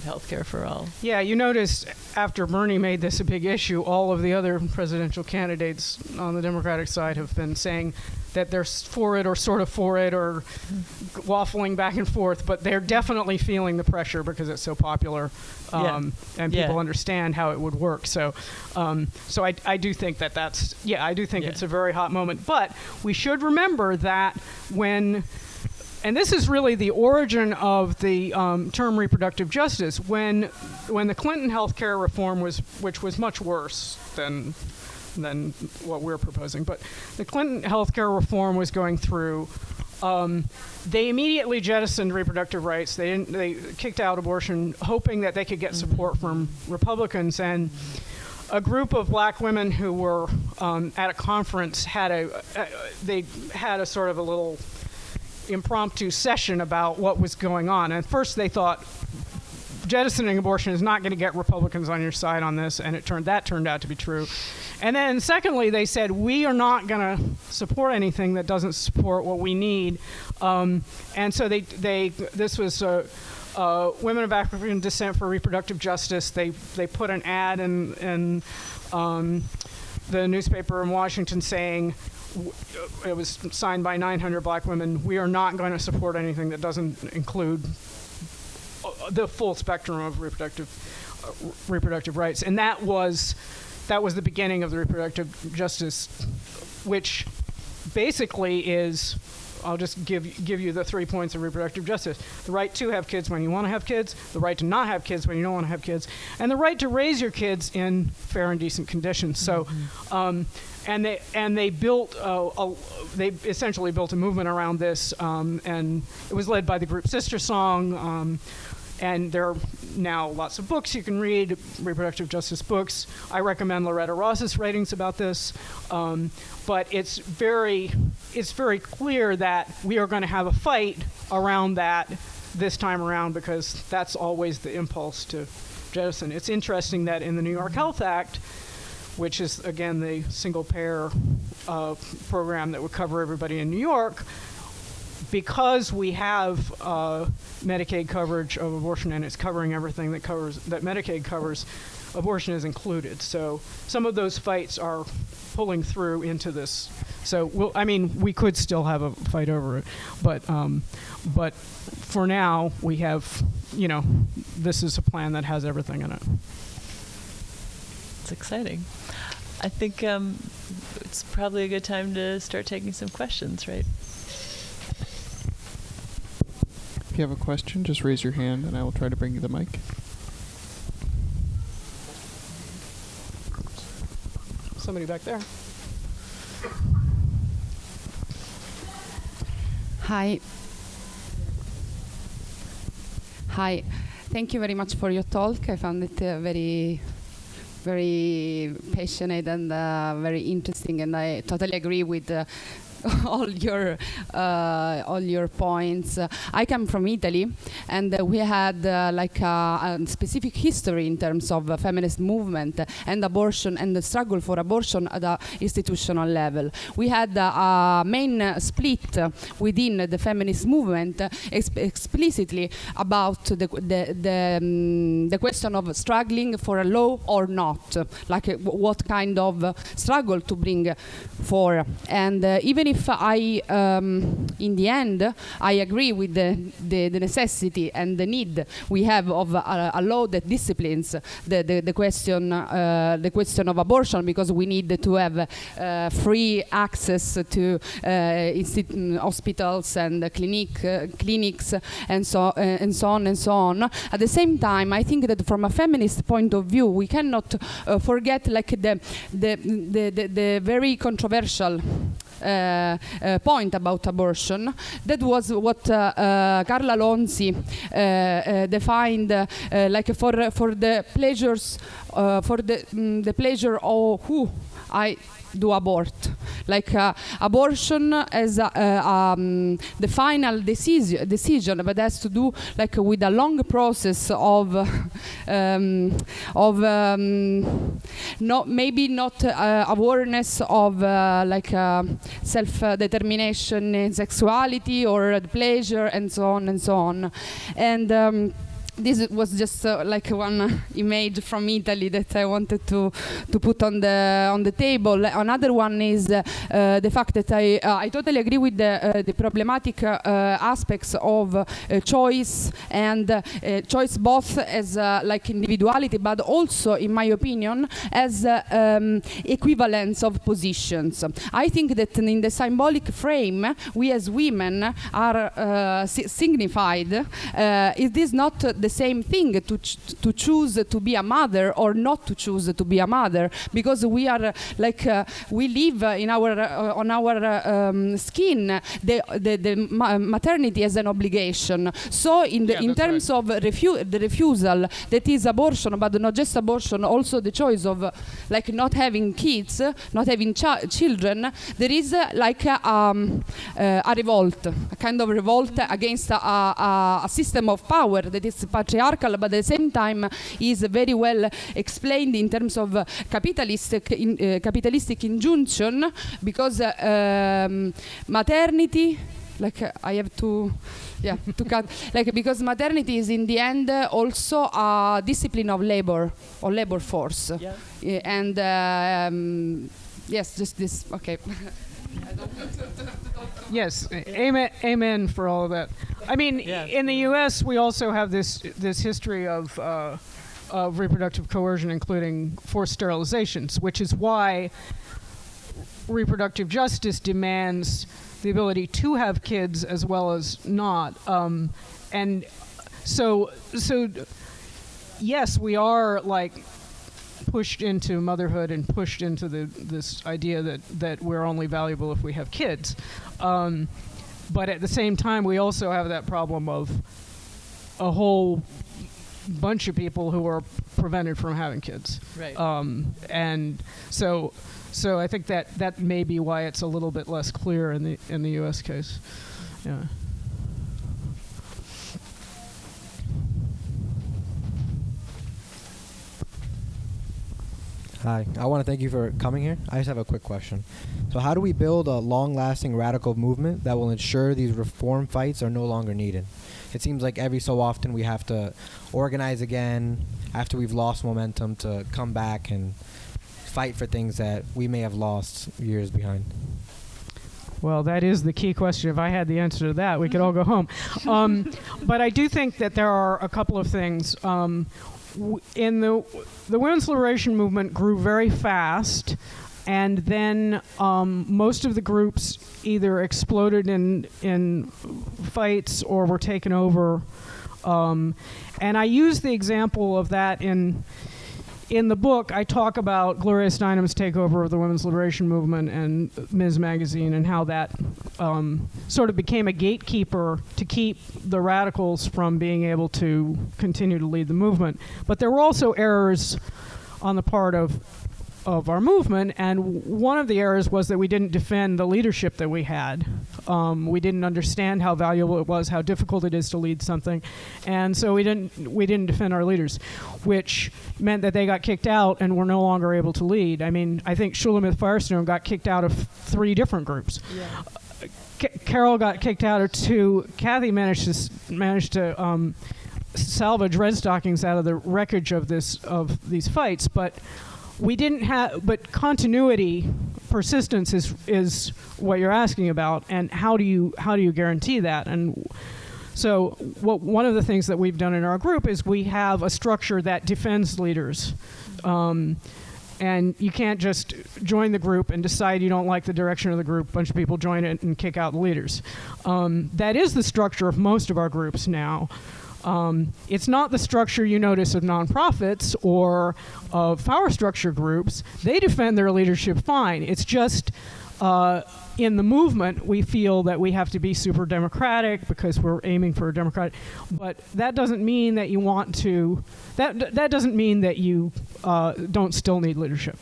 health care for all. Yeah, you notice after Bernie made this a big issue, all of the other presidential candidates on the Democratic side have been saying that they're for it or sort of for it or waffling back and forth, but they're definitely feeling the pressure because it's so popular, and people understand how it would work. So I do think that's I do think it's a very hot moment. But we should remember that and this is really the origin of the term reproductive justice. When the Clinton health care reform which was much worse than what we're proposing, but the Clinton health care reform was going through, they immediately jettisoned reproductive rights. They kicked out abortion, hoping that they could get support from Republicans. And a group of black women who were at a conference had a sort of a little impromptu session about what was going on. And at first they thought jettisoning abortion is not going to get Republicans on your side on this, and that turned out to be true. And then secondly, they said, we are not going to support anything that doesn't support what we need. And so this was Women of African Descent for Reproductive Justice. They put an ad in the newspaper in Washington saying, it was signed by 900 black women, we are not going to support anything that doesn't include the full spectrum of reproductive rights. And that was the beginning of the reproductive justice, which basically is, I'll just give you the 3 points of reproductive justice: the right to have kids when you want to have kids, the right to not have kids when you don't want to have kids, and the right to raise your kids in fair and decent conditions. So, they essentially built a movement around this, and it was led by the group Sister Song. And there are now lots of books you can read, reproductive justice books. I recommend Loretta Ross's writings about this. But it's very clear that we are going to have a fight around that this time around, because that's always the impulse to jettison. It's interesting that in the New York Health Act, which is, again, the single-payer program that would cover everybody in New York, because we have Medicaid coverage of abortion, and it's covering everything that Medicaid covers, abortion is included. So some of those fights are pulling through into this. So we could still have a fight over it, but for now we have, this is a plan that has everything in it. It's exciting. I think it's probably a good time to start taking some questions, right? If you have a question, just raise your hand and I will try to bring you the mic. Somebody back there. Hi. Thank you very much for your talk. I found it very, very passionate and very interesting, and I totally agree with all your points. I come from Italy, and we had a specific history in terms of feminist movement and abortion and the struggle for abortion at the institutional level. We had a main split within the feminist movement explicitly about the question of struggling for a law or not, what kind of struggle to bring for. And even if I, in the end, I agree with the necessity and the need we have of a law that disciplines the question of abortion, because we need to have free access to hospitals and clinics and so on. At the same time, I think that from a feminist point of view, we cannot forget the very controversial point about abortion. That was what Carla Lonzi defined for the pleasures, for the pleasure of who I do abort. Abortion as the final decision, but has to do with a long process of maybe not awareness of self-determination in sexuality or pleasure and so on and so on. And this was just like one image from Italy that I wanted to put on the table. Another one is the fact that I totally agree with the problematic aspects of choice, and choice both as like individuality, but also, in my opinion, as equivalence of positions. I think that in the symbolic frame, we as women are signified. It is not the same thing to choose to be a mother or not to choose to be a mother, because we are we live in our on our skin the maternity as an obligation. So in terms of the refusal, that is abortion, but not just abortion, also the choice of not having kids, not having children, there is a revolt, a kind of revolt against a system of power that is patriarchal, but at the same time is very well explained in terms of capitalistic injunction, because maternity, I have to cut, because maternity is in the end also a discipline of labor or labor force. Yeah. And yes, just this. Okay. Yes, amen for all of that. I mean, in the U.S., we also have this history of reproductive coercion, including forced sterilizations, which is why reproductive justice demands the ability to have kids as well as not. And so yes, we are pushed into motherhood and pushed into this idea that we're only valuable if we have kids. But at the same time, we also have that problem of a whole bunch of people who are prevented from having kids. Right. And so I think that may be why it's a little bit less clear in the U.S. case. Yeah. Hi, I want to thank you for coming here. I just have a quick question. So how do we build a long-lasting radical movement that will ensure these reform fights are no longer needed? It seems like every so often we have to organize again after we've lost momentum to come back and fight for things that we may have lost years behind. Well, that is the key question. If I had the answer to that, we could all go home. But I do think that there are a couple of things. In the women's liberation movement grew very fast, and then most of the groups either exploded in fights or were taken over. And I use the example of that in the book. I talk about Gloria Steinem's takeover of the women's liberation movement and Ms. Magazine, and how that sort of became a gatekeeper to keep the radicals from being able to continue to lead the movement. But there were also errors on the part of our movement, and one of the errors was that we didn't defend the leadership that we had. We didn't understand how valuable it was, how difficult it is to lead something, and so we didn't defend our leaders, which meant that they got kicked out and were no longer able to lead. I mean, I think Shulamith Firestone got kicked out of 3 different groups. Yeah. Carol got kicked out of 2. Kathy managed to salvage Redstockings out of the wreckage of these fights, but we didn't have, but continuity, persistence is what you're asking about, and how do you guarantee that? And so one of the things that we've done in our group is we have a structure that defends leaders. And you can't just join the group and decide you don't like the direction of the group. A bunch of people join it and kick out the leaders. That is the structure of most of our groups now. It's not the structure you notice of nonprofits or of power structure groups. They defend their leadership fine. It's just in the movement we feel that we have to be super democratic because we're aiming for a democratic. But that doesn't mean that you want to. That doesn't mean that you don't still need leadership.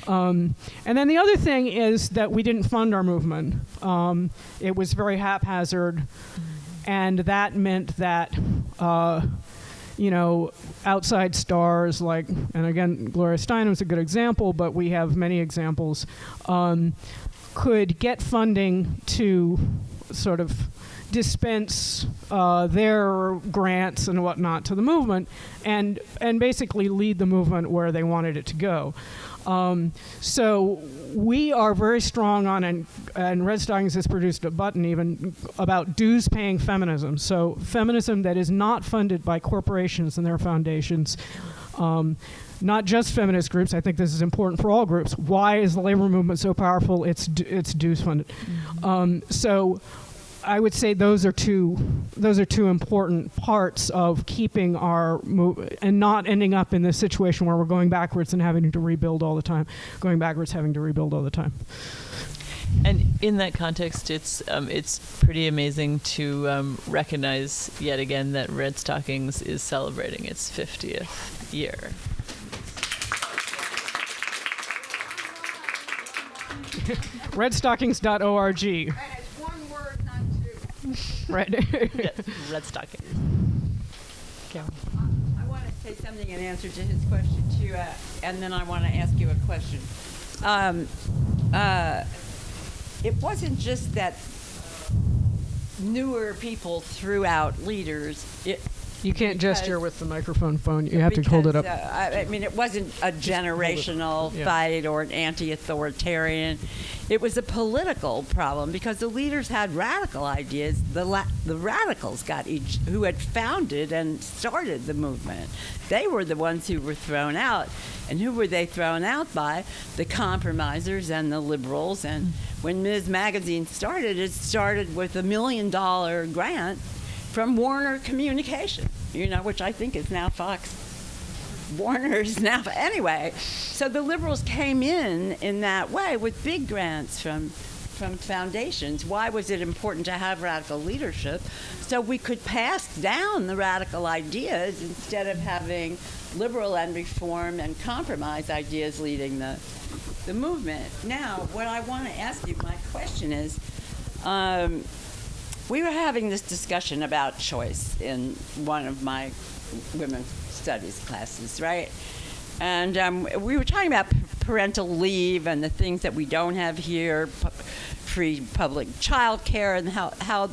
And then the other thing is that we didn't fund our movement. It was very haphazard. And that meant that, outside stars like, and again, Gloria Steinem is a good example, but we have many examples, could get funding to sort of dispense their grants and whatnot to the movement and basically lead the movement where they wanted it to go. So we are very strong on, and Redstockings has produced a button even about dues-paying feminism. So feminism that is not funded by corporations and their foundations, not just feminist groups. I think this is important for all groups. Why is the labor movement so powerful? It's dues funded. So I would say those are two important parts of keeping our and not ending up in this situation where we're going backwards and having to rebuild all the time, going backwards, having to rebuild all the time. And in that context, it's pretty amazing to recognize yet again that Redstockings is celebrating its 50th year. Redstockings.org. Right. Yes, Redstockings. I want to say something in answer to his question too, and then I want to ask you a question. It wasn't just that newer people threw out leaders. You can't gesture with the microphone phone. You have to hold it up. I mean, it wasn't a generational fight or an anti-authoritarian. It was a political problem because the leaders had radical ideas. The radicals who had founded and started the movement. They were the ones who were thrown out. And who were they thrown out by? The compromisers and the liberals. And when Ms. Magazine started, it started with $1 million grant from Warner Communication, which I think is now Fox. Warner is now, anyway. So the liberals came in that way with big grants from foundations. Why was it important to have radical leadership? So we could pass down the radical ideas instead of having liberal and reform and compromise ideas leading the movement. Now, what I want to ask you, my question is, we were having this discussion about choice in one of my women's studies classes, right? And we were talking about parental leave and the things that we don't have here, free public child care, and how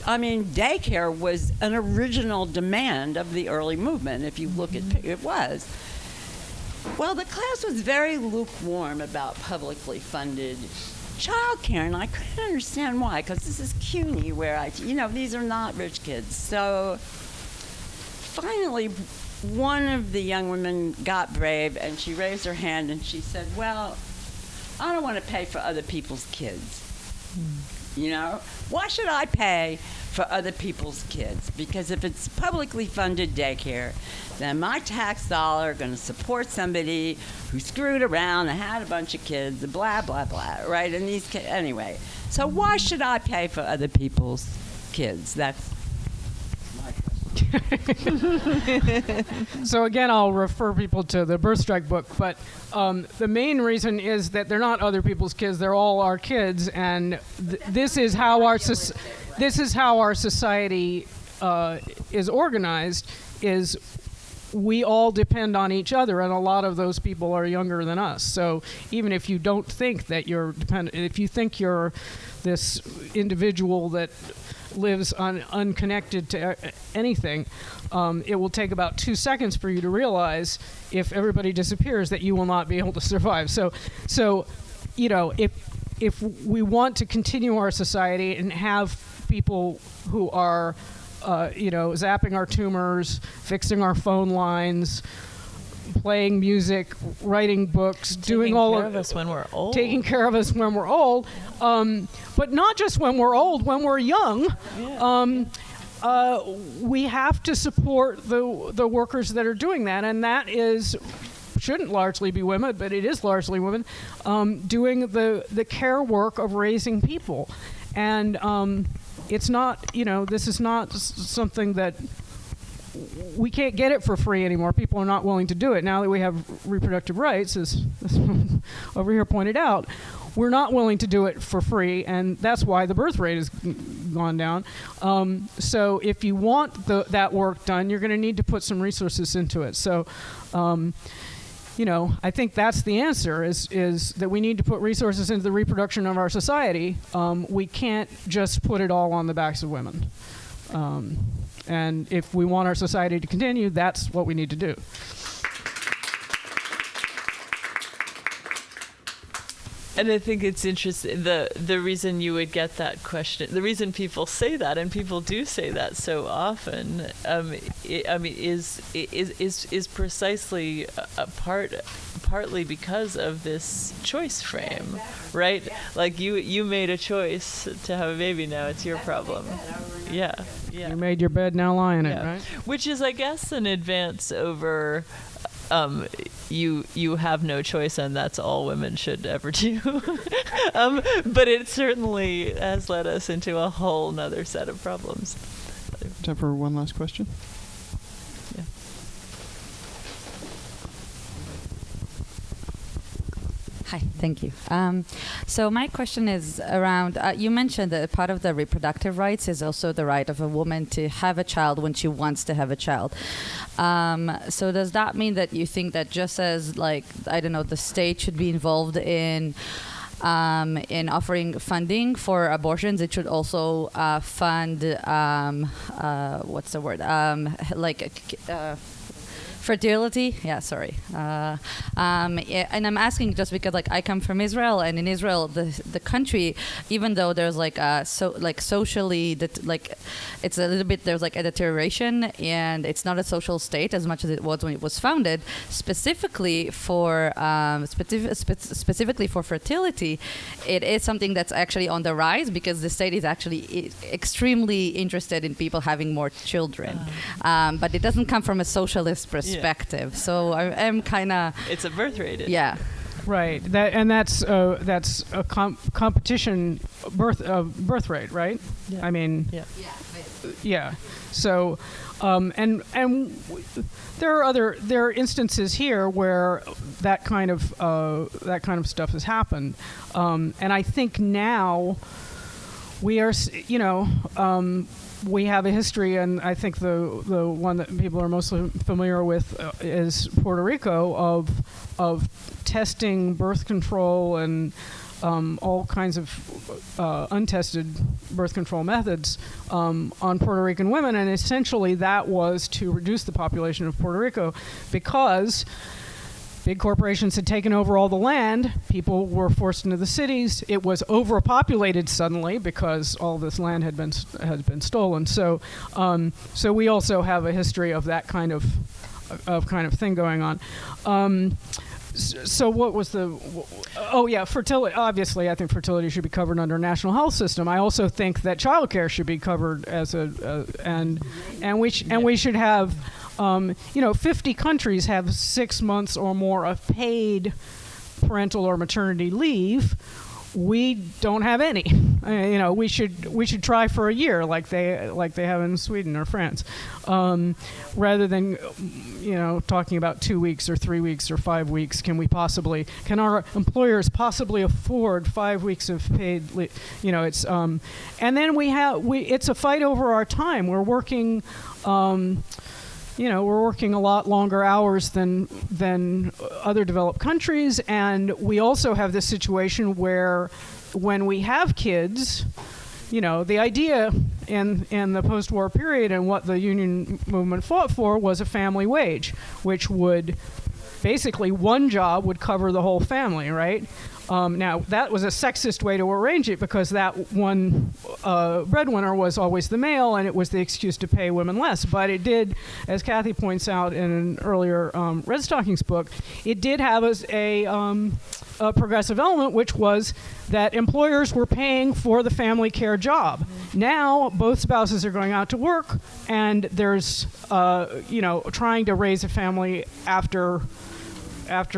daycare was an original demand of the early movement, if you look at it was. Well, the class was very lukewarm about publicly funded childcare, and I couldn't understand why, because this is CUNY where these are not rich kids. So finally, one of the young women got brave, and she raised her hand and she said, well, I don't want to pay for other people's kids. Why should I pay for other people's kids? Because if it's publicly funded daycare, then my tax dollar are going to support somebody who screwed around and had a bunch of kids, blah, blah, blah, right? And these kids, anyway. So why should I pay for other people's kids? That's my question. So again, I'll refer people to the Birth Strike book, but the main reason is that they're not other people's kids; they're all our kids, and this is how our society is organized. Is we all depend on each other, and a lot of those people are younger than us. So even if you don't think that you're dependent, if you think you're this individual that lives unconnected to anything, it will take about 2 seconds for you to realize, if everybody disappears, that you will not be able to survive. So if we want to continue our society and have people who are zapping our tumors, fixing our phone lines, playing music, writing books, doing all of us when we're old. Taking care of us when we're old, but not just when we're old, when we're young. Yeah. We have to support the workers that are doing that, and that shouldn't largely be women, but it is largely women doing the care work of raising people. And it's not, this is not something that we can't get it for free anymore. People are not willing to do it. Now that we have reproductive rights, as over here pointed out, we're not willing to do it for free, and that's why the birth rate has gone down. So if you want that work done, you're going to need to put some resources into it. So, I think that's the answer, is that we need to put resources into the reproduction of our society. We can't just put it all on the backs of women. And if we want our society to continue, that's what we need to do. And I think it's interesting, the reason you would get that question, the reason people say that, and people do say that so often, is precisely partly because of this choice frame, right? Like you made a choice to have a baby, now it's your problem. Yeah. You made your bed, now lie in it, right? Which is, I guess, an advance over you have no choice, and that's all women should ever do. But it certainly has led us into a whole nother set of problems. Time for one last question. Yeah. Hi, thank you. So my question is around, you mentioned that part of the reproductive rights is also the right of a woman to have a child when she wants to have a child. So does that mean that you think that just as, the state should be involved in offering funding for abortions, it should also fund, fertility? Yeah, sorry. And I'm asking just because, I come from Israel, and in Israel, the country, even though there's socially, it's a little bit, there's a deterioration, and it's not a social state as much as it was when it was founded. Specifically for fertility, it is something that's actually on the rise, because the state is actually extremely interested in people having more children. But it doesn't come from a socialist perspective. So I'm kind of... It's a birth rate. Yeah. Right. That's a competition birth rate, right? Yeah. I mean... Yeah. Yeah. So, and there are instances here where that kind of stuff has happened, and I think now we are, we have a history, and I think the one that people are mostly familiar with is Puerto Rico, of testing birth control and all kinds of untested birth control methods on Puerto Rican women, and essentially that was to reduce the population of Puerto Rico because big corporations had taken over all the land. People were forced into the cities. It was overpopulated suddenly because all this land had been stolen. So we also have a history of that kind of thing going on. So what was fertility. Obviously, I think fertility should be covered under a national health system. I also think that childcare should be covered as and we should have 50 countries have 6 months or more of paid parental or maternity leave. We don't have any. We should try for a year like they have in Sweden or France, rather than talking about 2 weeks or 3 weeks or 5 weeks. Can our employers possibly afford 5 weeks of paid leave? It's and then it's a fight over our time. We're working. We're working a lot longer hours than other developed countries, and we also have this situation where when we have kids, the idea in the post-war period and what the union movement fought for was a family wage, which would basically one job would cover the whole family, right? Now, that was a sexist way to arrange it because that one breadwinner was always the male, and it was the excuse to pay women less. But it did, as Kathy points out in an earlier Redstockings book, it did have a progressive element, which was that employers were paying for the family care job. Now, both spouses are going out to work, and there's, trying to raise a family after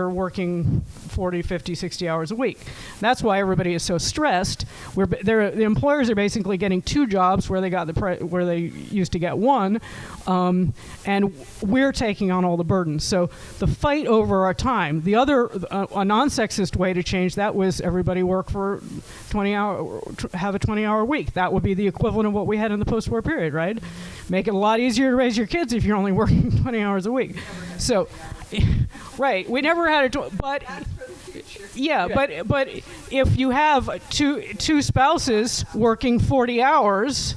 working 40, 50, 60 hours a week. That's why everybody is so stressed. The employers are basically getting 2 jobs where they used to get 1, and we're taking on all the burden. So the fight over our time. The other, a non-sexist way to change that was everybody work for 20 hour, have a 20-hour week. That would be the equivalent of what we had in the post-war period, right? Make it a lot easier to raise your kids if you're only working 20 hours a week. So, right, we never had but yeah, but if you have two spouses working 40 hours,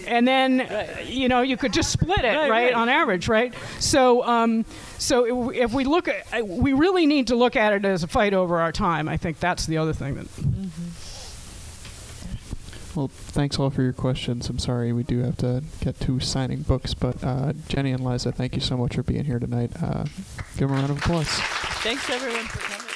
and then you could just split it, right, on average, right? So if we look at, we really need to look at it as a fight over our time. I think that's the other thing that. Well, thanks all for your questions. I'm sorry we do have to get to signing books, but Jenny and Liza, thank you so much for being here tonight. Give them a round of applause. Thanks everyone for coming.